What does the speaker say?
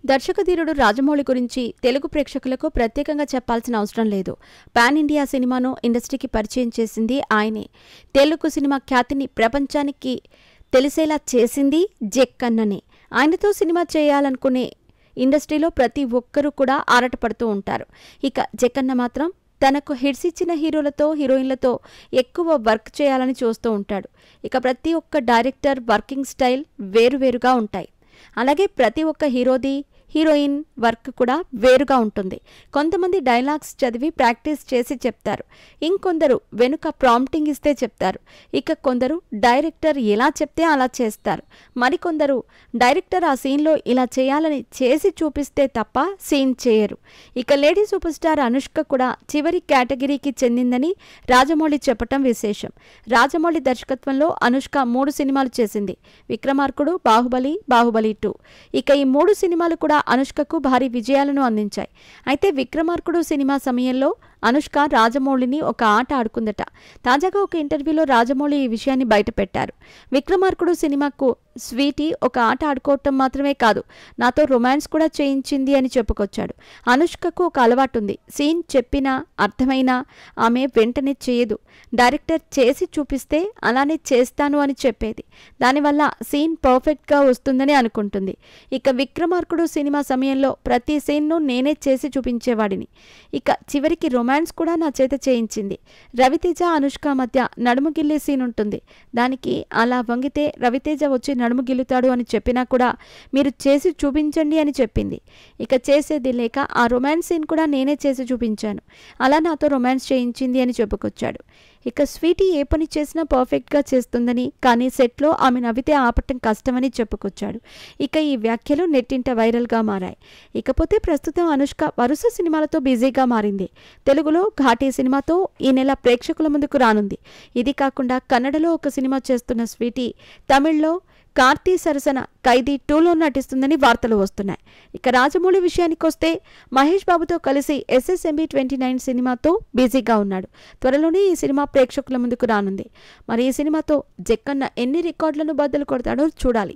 దర్శకధీరుడు రాజమౌళి గురించి తెలుగు ప్రేక్షకులకు ప్రత్యేకంగా చెప్పాల్సిన అవసరం లేదు. పాన్ ఇండియా సినిమాను ఇండస్ట్రీకి పరిచయం చేసింది ఆయనే. తెలుగు సినిమా ఖ్యాతిని ప్రపంచానికి తెలిసేలా చేసింది జక్కన్ననే. ఆయనతో సినిమా చేయాలనుకునే ఇండస్ట్రీలో ప్రతి ఒక్కరూ కూడా ఆరాటపడుతూ ఉంటారు. ఇక జక్కన్న మాత్రం తనకు హిట్స్ ఇచ్చిన హీరోలతో హీరోయిన్లతో ఎక్కువ వర్క్ చేయాలని చూస్తూ ఉంటాడు. ఇక ప్రతి ఒక్క డైరెక్టర్ వర్కింగ్ స్టైల్ వేరువేరుగా ఉంటాయి. అలాగే ప్రతి ఒక్క హీరోయిన్ వర్క్ కూడా వేరుగా ఉంటుంది. కొంతమంది డైలాగ్స్ చదివి ప్రాక్టీస్ చేసి చెప్తారు. ఇంకొందరు వెనుక ప్రాంప్టింగ్ ఇస్తే చెప్తారు. ఇక కొందరు డైరెక్టర్ ఎలా చెప్తే అలా చేస్తారు. మరికొందరు డైరెక్టర్ ఆ సీన్లో ఇలా చేయాలని చేసి చూపిస్తే తప్ప సీన్ చేయరు. ఇక లేడీ సూపర్ స్టార్ అనుష్క కూడా చివరి కేటగిరీకి చెందిందని రాజమౌళి చెప్పటం విశేషం. రాజమౌళి దర్శకత్వంలో అనుష్క 3 సినిమాలు చేసింది. విక్రమార్కుడు, బాహుబలి, బాహుబలి 2. ఇక ఈ 3 సినిమాలు కూడా అనుష్కకు భారీ విజయాలను అందించాయి. అయితే విక్రమార్కుడు సినిమా సమయంలో అనుష్క రాజమౌళిని ఒక ఆట ఆడుకుందట. తాజాగా ఒక ఇంటర్వ్యూలో రాజమౌళి ఈ విషయాన్ని బయటపెట్టారు. విక్రమార్కుడు సినిమాకు స్వీటీ ఒక ఆట ఆడుకోవటం మాత్రమే కాదు, నాతో రొమాన్స్ కూడా చేయించింది అని చెప్పుకొచ్చాడు. అనుష్కకు ఒక అలవాటుంది. సీన్ చెప్పినా అర్థమైనా ఆమె వెంటనే చేయదు. డైరెక్టర్ చేసి చూపిస్తే అలానే చేస్తాను అని చెప్పేది. దానివల్ల సీన్ పర్ఫెక్ట్గా వస్తుందని అనుకుంటుంది. ఇక విక్రమార్కుడు సినిమా సమయంలో ప్రతి సీన్ను నేనే చేసి చూపించేవాడిని. ఇక చివరికి రొమాన్స్ కూడా నా చేత చేయించింది. రవితేజ అనుష్క మధ్య నడుము గిల్లే సీన్ ఉంటుంది. దానికి అలా వంగితే రవితేజ వచ్చి నడుము గిల్లుతాడు అని చెప్పినా కూడా మీరు చేసి చూపించండి అని చెప్పింది. ఇక చేసేది లేక ఆ రొమాన్స్ సీన్ కూడా నేనే చేసి చూపించాను. అలా నాతో రొమాన్స్ చేయించింది అని చెప్పుకొచ్చాడు. ఇక స్వీటీ ఏ పని చేసినా పర్ఫెక్ట్గా చేస్తుందని, కానీ సెట్లో ఆమె నవ్వితే ఆపటం కష్టమని చెప్పుకొచ్చాడు. ఇక ఈ వ్యాఖ్యలు నెట్టింట వైరల్గా మారాయి. ఇకపోతే ప్రస్తుతం అనుష్క వరుస సినిమాలతో బిజీగా మారింది. తెలుగులో ఘాటీ సినిమాతో ఈ నెల ప్రేక్షకుల ముందుకు రానుంది. ఇది కాకుండా కన్నడలో ఒక సినిమా చేస్తున్న స్వీటీ తమిళ్లో కార్తీ సరసన ఖైదీ 2లో నటిస్తుందని వార్తలు వస్తున్నాయి. ఇక రాజమౌళి విషయానికొస్తే మహేష్ బాబుతో కలిసి SSMB 29 సినిమాతో బిజీగా ఉన్నాడు. త్వరలోనే ఈ సినిమా ప్రేక్షకుల ముందుకు రానుంది. మరి ఈ సినిమాతో జక్కన్న ఎన్ని రికార్డులను బద్దలు కొడతాడో చూడాలి.